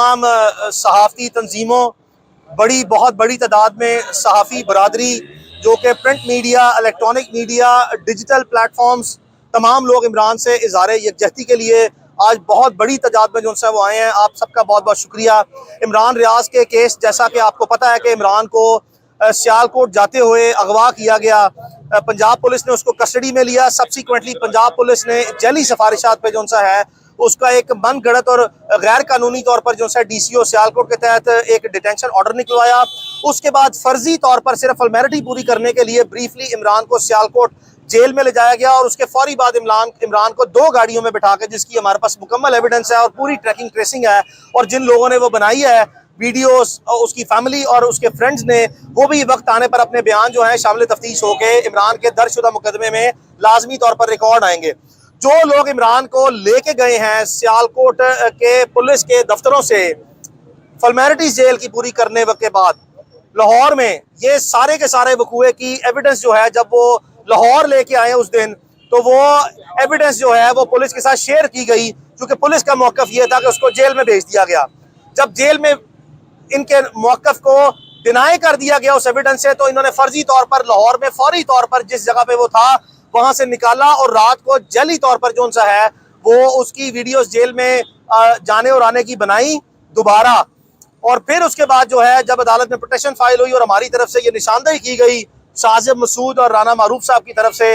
तमाम सहाफ़ती तंजीमों, बहुत बड़ी तादाद में सहाफ़ी बरादरी जो कि print media, electronic media, digital platforms, तमाम लोग इमरान से इज़हार यकजहती के लिए आज बहुत बड़ी तादाद में जो है वो आए हैं। आप सबका बहुत बहुत शुक्रिया। इमरान रियाज के केस, जैसा कि आपको पता है कि इमरान को सियालकोट जाते हुए अगवा किया गया। पंजाब पुलिस ने उसको कस्टडी में लिया। सब्सिक्वेंटली पंजाब पुलिस ने जैली सिफारिशात पे जो है उसका एक मन गढ़त और गैर कानूनी तौर पर जो है DCO सियालकोट के तहत एक डिटेंशन ऑर्डर निकलवाया। उसके बाद फर्जी तौर पर सिर्फ फॉर्मेलिटी पूरी करने के लिए ब्रीफली इमरान को सियालकोट जेल में ले जाया गया और उसके फौरी बाद इमरान को 2 गाड़ियों में बिठा के, जिसकी हमारे पास मुकम्मल एविडेंस है और पूरी ट्रैकिंग ट्रेसिंग है, और जिन लोगों ने वो बनाई है वीडियोस, उसकी फैमिली और उसके फ्रेंड्स ने, वो भी वक्त आने पर अपने बयान जो है शामिल तफ्तीश होके इमरान के दर्जशुदा मुकदमे में लाजमी तौर पर रिकॉर्ड आएंगे। जो लोग इमरान को लेके गए हैं सियालकोट के पुलिस के दफ्तरों से फॉर्मेलिटीज जेल की पूरी करने के बाद लाहौर में, ये सारे के सारे वकूए की एविडेंस जो है, जब वो लाहौर लेके आए उस दिन, तो वो एविडेंस जो है वो पुलिस के साथ शेयर की गई, क्योंकि पुलिस का मौक़िफ़ ये था कि उसको जेल में भेज दिया गया। जब जेल में इनके मौक़िफ़ को डिनाई कर दिया गया उस एविडेंस से, तो इन्होंने फर्जी तौर पर लाहौर में फौरी तौर पर जिस जगह पे वो था वहां से निकाला और रात को जली तौर पर जो सा है वो उसकी वीडियोस जेल में जाने और आने की बनाई दोबारा। और फिर उसके बाद जो है जब अदालत में पिटीशन फाइल हुई और हमारी तरफ से ये निशानदेही की गई साजिब मसूद और राना मारूफ साहब की तरफ से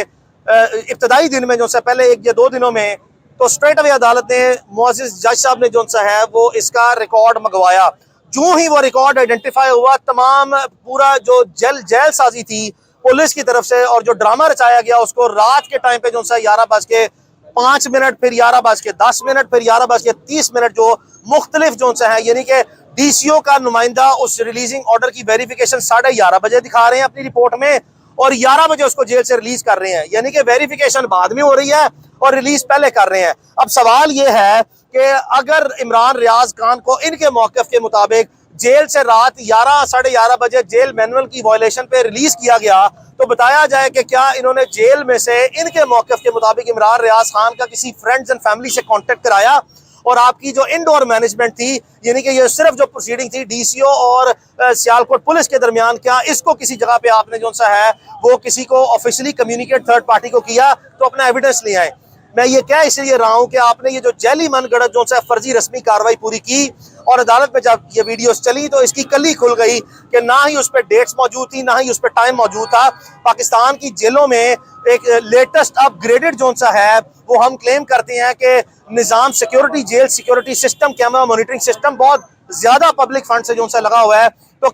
इब्तदाई दिन में जो सा पहले 1 या 2 दिनों में, तो स्ट्रेट अवे अदालत ने मुअज़्ज़िज़ जज साहब ने जो सा है वो इसका रिकॉर्ड मंगवाया। जो ही वो रिकॉर्ड आइडेंटिफाई हुआ, तमाम पूरा जो जेल साजी थी पुलिस की तरफ से और जो ड्रामा रचाया गया, उसको रात के टाइम पे जो सा 11:05 फिर 11:10 फिर 11:30 जो मुख्तलिफ जो सा है, यानी कि DCO का नुमाइंदा उस रिलीजिंग ऑर्डर की वेरिफिकेशन 11:30 बजे दिखा रहे हैं अपनी रिपोर्ट में और 11 बजे उसको जेल से रिलीज कर रहे हैं, यानी कि वेरिफिकेशन बाद में हो रही है और रिलीज पहले कर रहे हैं। अब सवाल ये है कि अगर इमरान रियाज खान को इनके मौक़िफ़ के मुताबिक जेल से रात 11-11:30 बजे जेल मैनुअल की वायलेशन पे रिलीज किया गया, तो बताया जाए कि क्या इन्होंने जेल में से इनके मौक़िफ़ के मुताबिक इमरान रियाज खान का किसी फ्रेंड्स एंड फैमिली से कांटेक्ट कराया, और आपकी जो इनडोर मैनेजमेंट थी, यानी कि ये सिर्फ जो प्रोसीडिंग थी DCO और सियालकोट पुलिस के दरमियान, क्या इसको किसी जगह पे आपने जो सा है वो किसी को ऑफिशियली कम्युनिकेट थर्ड पार्टी को किया, तो अपना एविडेंस ले आए। मैं ये क्या इसलिए रहा हूँ कि आपने ये जो जैली मनगढ़ंत जो सा फर्जी रस्मी कार्रवाई पूरी की और अदालत में जब ये वीडियोस चली तो इसकी कली खुल गई कि ना ही उस पर डेट्स मौजूद थी, ना ही उस पर टाइम मौजूद था। पाकिस्तान की जेलों में एक लेटेस्ट अपग्रेडेड जो सा है वो हम क्लेम करते हैं कि निज़ाम security, jail security system, camera monitoring system बहुत ज़्यादा पब्लिक फंड से जो सा लगा हुआ है। तो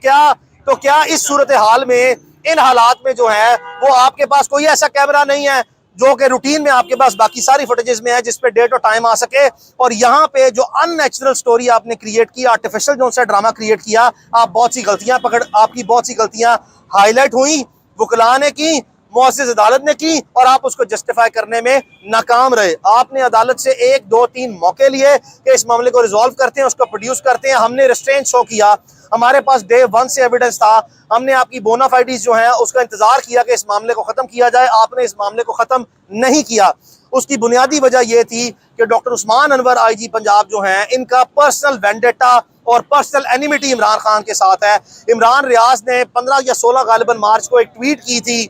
क्या इस सूरत हाल में, इन हालात में जो है वो आपके पास कोई ऐसा कैमरा नहीं है जो कि रूटीन में आपके पास बाकी सारी फुटेजेस में है जिस पे डेट और टाइम आ सके, और यहाँ पे जो अननेचुरल स्टोरी आपने क्रिएट की, आर्टिफिशियल जो सा ड्रामा क्रिएट किया, आपकी बहुत सी गलतियां हाईलाइट हुई, वकला ने की, मुअज़्ज़िज़ अदालत ने की, और आप उसको जस्टिफाई करने में नाकाम रहे। आपने अदालत से 1, 2, 3 मौके लिए कि इस मामले को रिजॉल्व करते हैं, उसको प्रोड्यूस करते हैं। हमने रिस्ट्रेंट शो किया, हमारे पास डे 1 से एविडेंस था। हमने आपकी बोनाफाइडीज जो है उसका इंतजार किया कि इस मामले को खत्म किया जाए, आपने इस मामले को खत्म नहीं किया। उसकी बुनियादी वजह यह थी कि डॉक्टर उस्मान अनवर IG पंजाब जो हैं, इनका पर्सनल वेंडेटा और पर्सनल एनिमिटी इमरान खान के साथ है। इमरान रियाज ने 15 या 16 गालिबन मार्च को एक ट्वीट की थी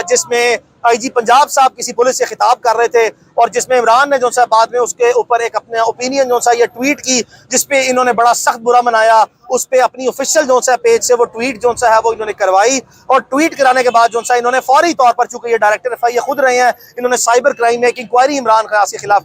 जिसमें IG पंजाब साहब किसी पुलिस से खिताब कर रहे थे और जिसमें इमरान ने जो सा बाद में उसके ऊपर एक अपने ओपिनियन जो सा ये ट्वीट की, जिसपे इन्होंने बड़ा सख्त बुरा मनाया। उस पर अपनी ऑफिशियल जो सा पेज से वो ट्वीट जो सा है वो इन्होंने करवाई, और ट्वीट कराने के बाद जो सा इन्होंने फौरी तौर पर, चूंकि ये डायरेक्टर FI खुद रहे हैं, इन्होंने साइबर क्राइम में एक इंक्वायरी इमरान खान के खिलाफ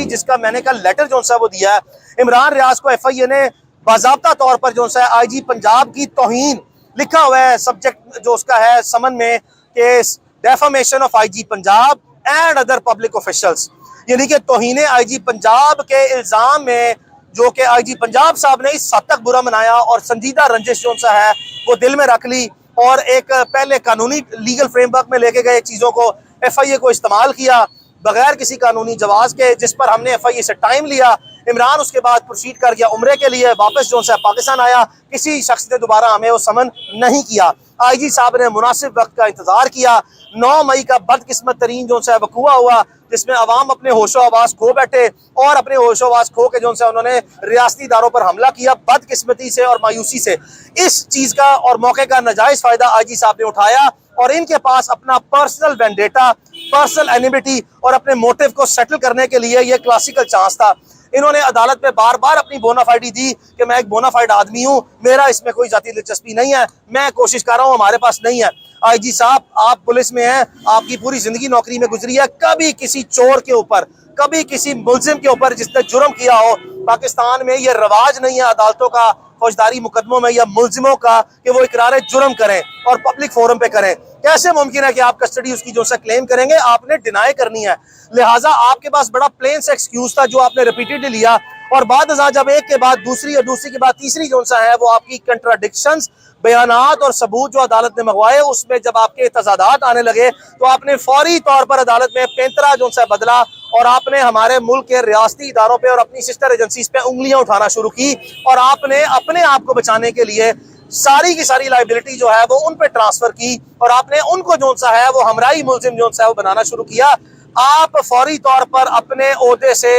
जिसका मैंने का लेटर जो सा वो दिया है। इमरान रियाज को FIA ने बाज़ाब्ता तौर पर जो सा IG पंजाब की तौहीन लिखा हुआ है, सब्जेक्ट जो उसका है समन में, case defamation of IG Punjab and other public officials, यानी कि तौहीन IG पंजाब के इल्जाम में जो कि IG पंजाब साहब ने इस हद तक बुरा मनाया और संजीदा रंजिश जो सा है वो दिल में रख ली और एक पहले कानूनी लीगल फ्रेमवर्क में लेके गए चीज़ों को, FIA को इस्तेमाल किया बगैर किसी कानूनी जवाज के, जिस पर हमने FIA से टाइम लिया। इमरान उसके बाद प्रोसीड कर गया उम्रे के लिए, वापस जो है पाकिस्तान आया, किसी शख्स ने दोबारा हमें वो समन नहीं किया। IG साहब ने मुनासिब वक्त का इंतजार किया। 9 मई का बदकिस्मत तरीन जो है वकूआ हुआ, जिसमें अवाम अपने होशो आवाज खो बैठे और अपने होशो आवाज खो के जो है उन्होंने रियासती इदारों पर हमला किया बदकिस्मती से और मायूसी से। इस चीज का और मौके का नाजायज फायदा IG साहब ने उठाया और इनके पास अपना पर्सनल वेंडेटा, पर्सनल एनिमिटी और अपने मोटिव को सेटल करने के लिए यह क्लासिकल चांस था। इन्होंने अदालत में बार बार अपनी बोनाफाइडी दी कि मैं एक बोनाफाइड आदमी हूं, मेरा इसमें कोई जाती दिलचस्पी नहीं है, मैं कोशिश कर रहा हूं, हमारे पास नहीं है। IG साहब, आप पुलिस में हैं, आपकी पूरी जिंदगी नौकरी में गुजरी है, कभी किसी चोर के ऊपर, कभी किसी मुलजिम के ऊपर जिसने जुर्म किया हो, पाकिस्तान में ये रवाज नहीं है अदालतों का, फौजदारी मुकदमों में या मुलजिमों का, कि वो इकरार जुर्म करें और पब्लिक फोरम पे करें। कैसे मुमकिन है कि आप कस्टडी उसकी जो सा क्लेम करेंगे, आपने डिनाई करनी है। लिहाजा आपके पास बड़ा प्लेन सा एक्सक्यूज था जो आपने रिपीटेडली लिया, और बाद जब एक के बाद दूसरी और दूसरी के बाद तीसरी जो सा है वो आपकी कंट्राडिक्शंस, बयानात और सबूत जो अदालत ने मंगवाए, उसमें जब आपके तजादात आने लगे तो आपने फौरी तौर पर अदालत में पैंतरा जो सा बदला और आपने हमारे मुल्क के रियासती इदारों पे और अपनी सिस्टर एजेंसीज पे उंगलियां उठाना शुरू की और आपने अपने आप को बचाने के लिए सारी की सारी लाइबिलिटी जो है वो उन पे ट्रांसफर की और आपने उनको जो सा है वो हमराई मुलजिम जो सा है वो बनाना शुरू किया। आप फौरी तौर पर अपने ओहदे से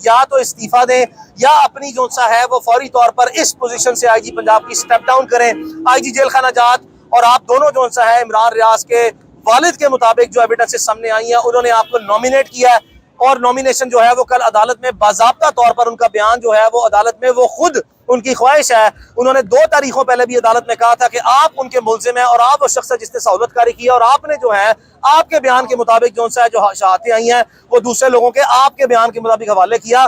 या तो इस्तीफा दें या अपनी जो सा है वो फौरी तौर पर इस पोजीशन से IG पंजाब की स्टेप डाउन करें। IG जेल खाना जात और आप दोनों जो सा है इमरान रियाज के वालिद के मुताबिक जो एविडेंसेस सामने आई हैं, उन्होंने आपको नॉमिनेट किया है और नॉमिनेशन जो है वो कल अदालत में बाज़ाब्ता तौर पर उनका बयान जो है वो अदालत में, वो खुद उनकी ख्वाहिश है, उन्होंने 2 तारीखों पहले भी अदालत में कहा था कि आप उनके मुलजिम हैं और आप वो शख्स है जिसने सहूलतकारी की और आपने जो है आपके बयान के मुताबिक जो सा जो शहादतें आई हैं वो दूसरे लोगों के आपके बयान के मुताबिक हवाले किया।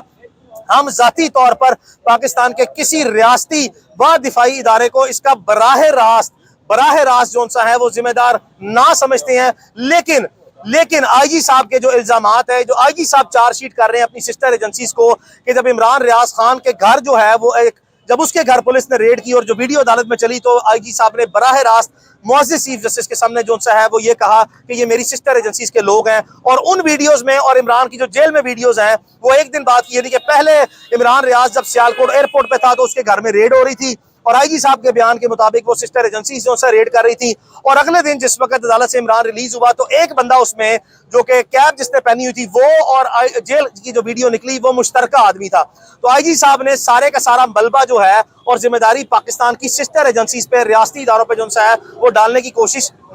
हम जाती तौर पर पाकिस्तान के किसी रियासती व दिफाई इदारे को इसका बराह रास्त जो सा है वो जिम्मेदार ना समझते हैं, लेकिन IG साहब के जो इल्जामात है, जो IG साहब चार्जशीट कर रहे हैं अपनी सिस्टर एजेंसीज को कि जब इमरान रियाज खान के घर जो है वो जब उसके घर पुलिस ने रेड की और जो वीडियो अदालत में चली तो IG साहब ने बराह रास्त मुअज़्ज़िज़ चीफ जस्टिस के सामने जो सा है वो ये कहा कि ये मेरी सिस्टर एजेंसीज के लोग हैं। और उन वीडियोस में और इमरान की जो जेल में वीडियोस हैं वो एक दिन बात की थी कि पहले इमरान रियाज जब सियालकोट एयरपोर्ट पे था तो उसके घर में रेड हो रही थी और IG साहब के बयान के मुताबिक वो सिस्टर एजेंसी जो सा रेड कर रही थी। और अगले दिन जिस वक्त अदालत से इमरान रिलीज हुआ तो एक बंदा उसमें जो कि कैब जिसने पहनी हुई थी वो और जेल की जो वीडियो निकली वो मुश्तरका आदमी था। तो IG साहब ने सारे का सारा मलबा जो है और जिम्मेदारी पाकिस्तान की सिस्टर एजेंसीज पे, रियासती इदारों पे जो सा है वो डालने की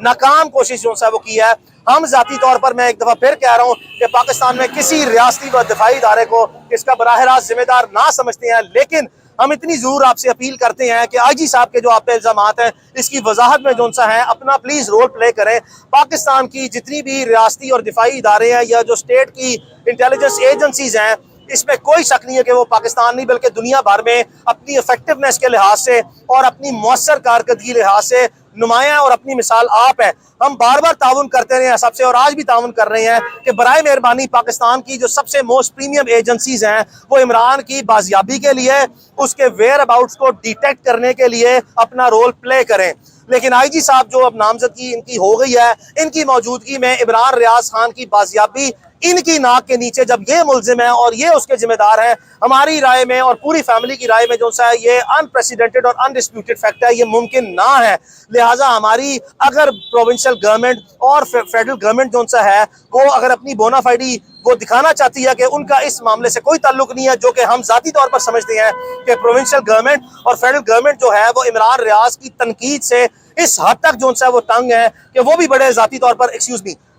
नाकाम कोशिश जो सा वो की है। हम जाती तौर पर मैं एक दफा फिर कह रहा हूँ कि पाकिस्तान में किसी रियासती व दिफाई इदारे को इसका बराह रास्त जिम्मेदार ना समझते हैं, लेकिन हम इतनी जरूर आपसे अपील करते हैं कि IG साहब के जो आप पे इल्जामात हैं इसकी वजाहत में जो सा है अपना प्लीज रोल प्ले करें। पाकिस्तान की जितनी भी रियासती और दिफाई इदारे हैं या जो स्टेट की इंटेलिजेंस एजेंसीज हैं, इसमें कोई शक नहीं है कि वो पाकिस्तान नहीं बल्कि दुनिया भर में अपनी इफेक्टिवनेस के लिहाज से और अपनी मौसर कारकर्दगी लिहाज से नुमाया और अपनी मिसाल आप है। हम बार बार ताउन करते रहे हैं सबसे और आज भी ताउन कर रहे हैं कि बराए मेहरबानी पाकिस्तान की जो सबसे मोस्ट प्रीमियम एजेंसीज हैं वो इमरान की बाजियाबी के लिए, उसके वेयर अबाउट्स को डिटेक्ट करने के लिए अपना रोल प्ले करें। लेकिन IG साहब जो अब नामजदगी इनकी हो गई है, इनकी मौजूदगी में इमरान रियाज खान की बाजियाबी इनकी नाक के नीचे जब ये मुलजिम है और ये उसके जिम्मेदार हैं, हमारी राय में और पूरी फैमिली की राय में जो सा है ये अनप्रेसिडेंटेड और अनडिस्प्यूटेड फैक्ट है, ये मुमकिन ना है। लिहाजा हमारी अगर प्रोविंशियल गवर्नमेंट और फेडरल गवर्नमेंट जो सा है वो अगर अपनी बोनाफाइडी वो दिखाना चाहती है कि उनका इस मामले से कोई ताल्लुक नहीं है, जो कि हम जाती तौर पर समझते हैं कि प्रोविंशियल गवर्नमेंट और फेडरल गवर्नमेंट जो है वो इमरान रियाज की तनकीद से इस हद तक जो सा वो तंग है कि वो भी बड़े जाती तौर पर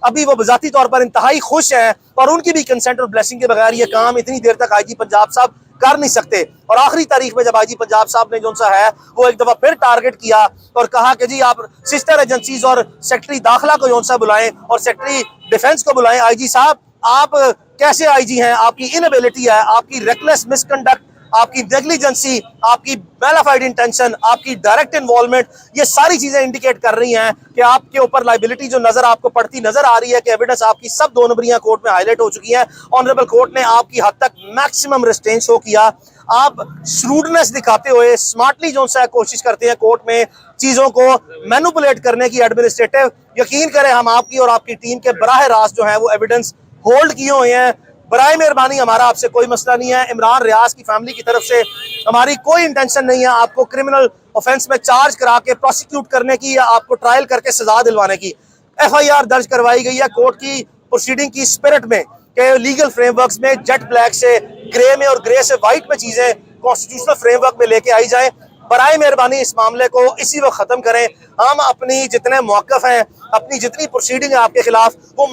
अभी वो जाती तौर पर इंतहाई खुश हैं और उनकी भी कंसेंट और ब्लेसिंग के बगैर ये काम इतनी देर तक IG पंजाब साहब कर नहीं सकते। और आखिरी तारीख में जब IG पंजाब साहब ने जो सा है वो एक दफा फिर टारगेट किया और कहा कि जी आप सिस्टर एजेंसीज और सेक्रेटरी दाखिला को जो सा बुलाएं और सेक्रेटरी डिफेंस को बुलाएं। IG साहब आप कैसे IG हैं? आपकी इनएबिलिटी है, आपकी रेकलेस मिसकंडक्ट, आपकी नेग्लिजेंसी, आपकी मैलाफाइड इंटेंशन, आपकी डायरेक्ट इन्वॉल्वमेंट, ये सारी चीजें इंडिकेट कर रही हैं कि आपके ऊपर लाइबिलिटी जो आपको पड़ती नजर आ रही है कि एविडेंस आपकी सब 2 नंबरियां कोर्ट में हाईलाइट हो चुकी हैं। ऑनरेबल कोर्ट ने आपकी हद तक मैक्सिमम रिस्ट्रेंट शो किया। आप श्रूडनेस दिखाते हुए स्मार्टली जो सा कोशिश करते हैं कोर्ट में चीजों को मैनिपुलेट करने की एडमिनिस्ट्रेटिव। यकीन करें हम आपकी और आपकी टीम के बराह रास्त जो है वो एविडेंस होल्ड किए हुए हैं। बराए मेहरबानी हमारा आपसे कोई मसला नहीं है। इमरान रियाज की फैमिली की तरफ से हमारी कोई इंटेंशन नहीं है आपको क्रिमिनल ऑफेंस में चार्ज करा के प्रोसिक्यूट करने की या आपको ट्रायल करके सजा दिलवाने की। FIR दर्ज करवाई गई है कोर्ट की प्रोसीडिंग की स्पिरिट में कि लीगल फ्रेमवर्क्स में जेट ब्लैक से ग्रे में और ग्रे से व्हाइट में चीजें कॉन्स्टिट्यूशनल फ्रेमवर्क में लेके आई जाए। बराए मेहरबानी इस मामले को इसी वक्त खत्म करें। हम अपनी जितने मौक़िफ़ हैं, अपनी जितनी प्रोसीडिंग है आपके खिलाफ, वो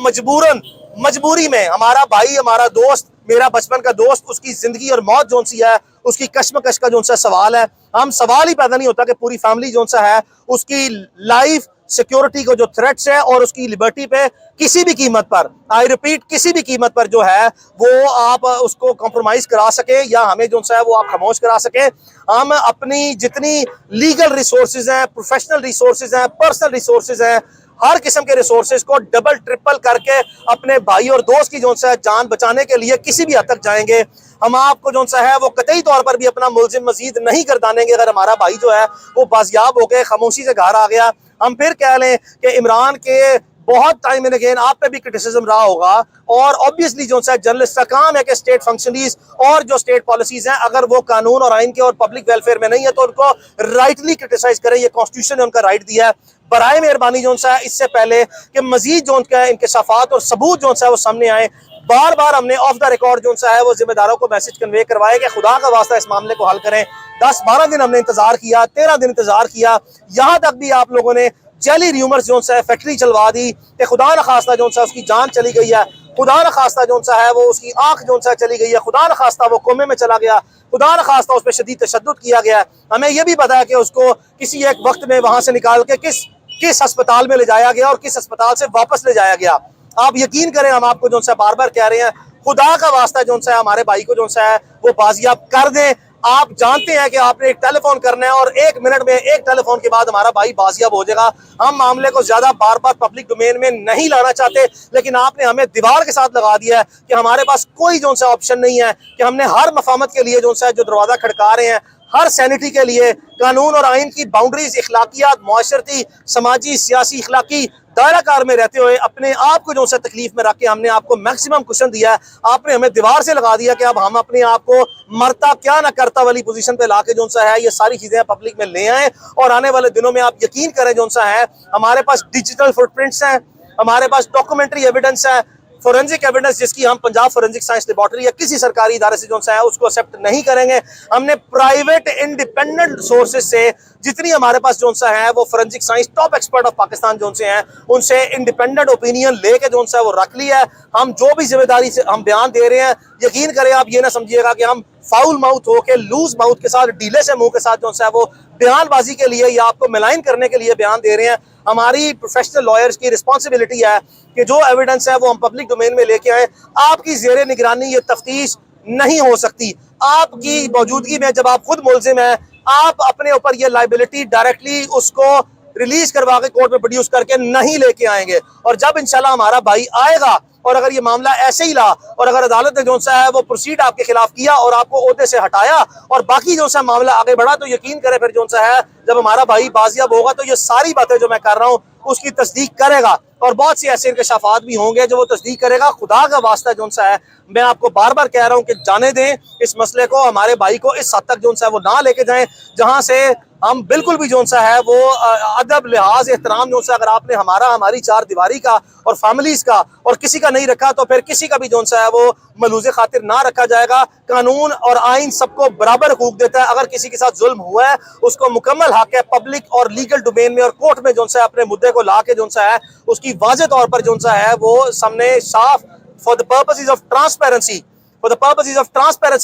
मजबूरी में हमारा भाई, हमारा दोस्त, मेरा बचपन का दोस्त, उसकी जिंदगी और मौत जोन सी है, उसकी कश्मकश का जोन सा सवाल है। हम सवाल ही पैदा नहीं होता कि पूरी फैमिली जोन सा है उसकी लाइफ सिक्योरिटी को जो थ्रेट्स है और उसकी लिबर्टी पे किसी भी कीमत पर, आई रिपीट, किसी भी कीमत पर जो है वो आप उसको कॉम्प्रोमाइज करा सके या हमें जो है वो आप खामोश करा सके। हम अपनी जितनी लीगल रिसोर्सेज हैं, प्रोफेशनल रिसोर्सेज हैं, पर्सनल रिसोर्सेज हैं, हर किस्म के रिसोर्सेज को डबल ट्रिपल करके अपने भाई और दोस्त की जो है जान बचाने के लिए किसी भी हद तक जाएंगे। हम आपको जो सा है वो कतई तौर पर भी अपना मुलजिम मजीद नहीं करदानेंगे। अगर हमारा भाई जो है वो बाजियाब हो गए, खामोशी से घर आ गया, हम फिर कह लें कि इमरान के बहुत टाइम एंड अगेन आप पे भी क्रिटिसिज्म रहा होगा, और ऑब्वियसली जो है जर्नलिस्ट का काम है कि स्टेट फंक्शनरीज और जो स्टेट पॉलिसीज हैं अगर वो कानून और आइन के और पब्लिक वेलफेयर में नहीं है तो उनको राइटली क्रिटिसाइज करें। ये कॉन्स्टिट्यूशन ने उनका राइट दिया है। बराए मेहरबानी जो है इससे पहले कि मजीद जो उनका इंकशाफात और सबूत जो है वो सामने आए, बार बार हमने ऑफ द रिकॉर्ड जो है वो जिम्मेदारों को मैसेज कन्वे करवाया कि खुदा का वास्ता इस मामले को हल करें। 10-12 दिन हमने इंतजार किया, 13 दिन इंतजार किया, यहाँ तक भी आप लोगों ने जैली र्यूमर्स जो है फैक्ट्री चलवा दी कि खुदा न खास्ता जो है उसकी जान चली गई है, खुदा न खास्ता जो है वो उसकी आंख जो है चली गई है, खुदा न खास्ता वो कोमे में चला गया, खुदा न खास्ता उस पर शदीद तशद्दुद किया गया। हमें यह भी पता है कि उसको किसी एक वक्त में वहां से निकाल के किस अस्पताल में ले जाया गया और किस अस्पताल से वापस ले जाया गया। आप यकीन करें, हम आपको जो है बार बार कह रहे हैं, खुदा का वास्ता जो है हमारे भाई को जो है वो बाजियाब कर दें। आप जानते हैं कि आपने एक टेलीफोन करना है और 1 मिनट में, एक टेलीफोन के बाद हमारा भाई बाजियाब हो जाएगा। हम मामले को ज्यादा बार बार पब्लिक डोमेन में नहीं लाना चाहते, लेकिन आपने हमें दीवार के साथ लगा दिया है कि हमारे पास कोई जो है ऑप्शन नहीं है, कि हमने हर मफामत के लिए जो है जो दरवाजा खड़का रहे हैं, हर सैनिटी के लिए कानून और आइन की बाउंड्रीज, इखलाकियात, मुआशरती, समाजी, सियासी, इखलाकी दायरा कार में रहते हुए अपने आप को जो है तकलीफ में रख के हमने आपको मैक्सिमम कुशन दिया है। आपने हमें दीवार से लगा दिया कि अब हम अपने आप को मरता क्या ना करता वाली पोजीशन पे लाके जो है ये सारी चीजें पब्लिक में ले आए। और आने वाले दिनों में आप यकीन करें जो है हमारे पास डिजिटल फुटप्रिंट्स हैं, हमारे पास डॉक्यूमेंट्री एविडेंस है, फोरेंसिक एविडेंस जिसकी हम पंजाब फोरेंसिक साइंस लेबोरेटरी या किसी सरकारी इदारे से जो है उसको एक्सेप्ट नहीं करेंगे। हमने प्राइवेट इंडिपेंडेंट सोर्सेज से जितनी हमारे पास जो है वो forensic science top expert of Pakistan जो से हैं उनसे इंडिपेंडेंट ओपिनियन लेके जो है वो रख लिया है। हम जो भी जिम्मेदारी से हम बयान दे रहे हैं, यकीन करें आप ये ना समझिएगा कि हम फाउल माउथ हो के, लूज माउथ के साथ, ढीले से मुंह के साथ जो है वो बयानबाजी के लिए या आपको मिलाइन करने के लिए बयान दे रहे हैं। हमारी प्रोफेशनल लॉयर्स की रिस्पॉन्सिबिलिटी है कि जो एविडेंस है वो हम पब्लिक डोमेन में लेके आए। आपकी जेरे निगरानी ये तफ्तीश नहीं हो सकती। आपकी मौजूदगी में जब आप खुद मुलजिम हैं, आप अपने ऊपर ये लाइबिलिटी डायरेक्टली उसको रिलीज करवा के कोर्ट में प्रोड्यूस करके नहीं लेके आएंगे। और जब इंशाल्लाह हमारा भाई आएगा और अगर ये मामला ऐसे ही ला और अगर अदालत ने जो है वो प्रोसीड आपके खिलाफ किया और आपको ओहदे से हटाया और बाकी जो है मामला आगे बढ़ा, तो यकीन करें फिर जो है जब हमारा भाई बाजियाब होगा तो ये सारी बातें जो मैं कर रहा हूँ उसकी तस्दीक करेगा और बहुत सी ऐसे इंकशाफात भी होंगे जो वो तस्दीक करेगा। खुदा का वास्ता जो है मैं आपको बार बार कह रहा हूँ कि जाने दें इस मसले को, हमारे भाई को इस हद तक जो है वो ना लेके जाएं जहाँ से हम बिल्कुल भी जो है वो अदब, लिहाज, एहतराम जो है अगर आपने हमारी चार दीवारी का और फैमिलीज का और किसी का नहीं रखा तो फिर किसी का भी जो है वो मलूज़े खातिर ना रखा जाएगा। कानून और आइन सबको बराबर हुकूक देता है। अगर किसी के साथ जुल्म हुआ है उसको मुकम्मल हक है पब्लिक और लीगल डोमेन में और कोर्ट में जो है अपने मुद्दे को ला के जो है उसकी वाज़ेह तौर पर जो है वो सामने साफ for the purposes of transparency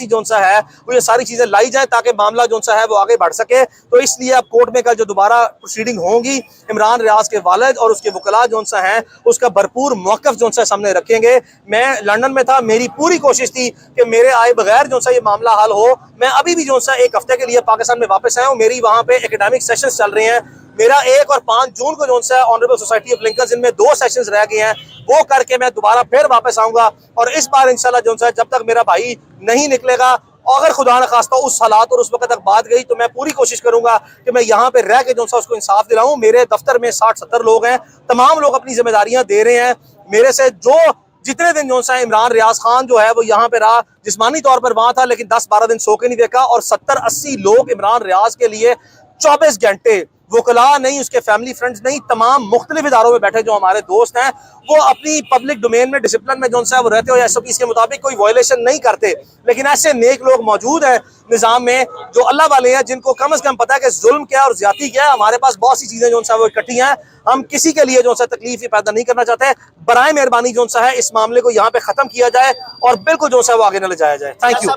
जो है वो ये सारी चीजें लाई जाए ताकि मामला जो है वो आगे बढ़ सके। तो इसलिए अब कोर्ट में कल जो दोबारा प्रोसीडिंग होंगी, इमरान रियाज के वालिद और उसके वकला जो हैं उसका भरपूर मौक़िफ़ जो है सामने रखेंगे। मैं लंदन में था, मेरी पूरी कोशिश थी कि मेरे आए बगैर जो है ये मामला हल हो। मैं अभी भी जो है 1 हफ्ते के लिए पाकिस्तान में वापस आया हूँ। मेरी वहाँ पे एकेडमिक सेशंस चल रहे हैं। मेरा 1 और 5 जून को जो है ऑनरेबल सोसाइटी ऑफ लिंकन, जिनमें 2 सेशंस रह गए हैं, वो करके मैं दोबारा फिर वापस आऊंगा। और इस बार इंशाल्लाह जो है जब तक मेरा भाई नहीं निकलेगा, अगर खुदा न खास्ता उस हालात और उस वक्त तक बात गई, तो मैं पूरी कोशिश करूंगा कि मैं यहाँ पे रह के जो है उसको इंसाफ दिलाऊं। मेरे दफ्तर में 60-70 लोग हैं, तमाम लोग अपनी जिम्मेदारियां दे रहे हैं। मेरे से जो जितने दिन जो है इमरान रियाज खान जो है वो यहाँ पे रहा, जिस्मानी तौर पर वहां था, लेकिन 10-12 दिन सो के नहीं देखा। और 70-80 लोग इमरान रियाज के लिए 24 घंटे वकला नहीं, उसके फैमिली फ्रेंड्स नहीं, तमाम मुख्तलिफ इदारों में बैठे जो हमारे दोस्त हैं, वो अपनी पब्लिक डोमेन में डिसिप्लिन में जो उनसे वो रहते हो SOPs के मुताबिक कोई वायलेशन नहीं करते। लेकिन ऐसे नेक लोग मौजूद हैं निज़ाम में जो अल्लाह वाले हैं, जिनको कम अज़ कम पता है कि जुल्म क्या और ज्यादती क्या है। हमारे पास बहुत सी चीज़ें जो उनसे वो इकट्ठी हैं, हम किसी के लिए जो उनसे तकलीफ पैदा नहीं करना चाहते। बराए मेहरबानी जो उनसा है इस मामले को यहाँ पे ख़त्म किया जाए और बिल्कुल जो उनसे वो आगे न ले जाया जाए। Thank you.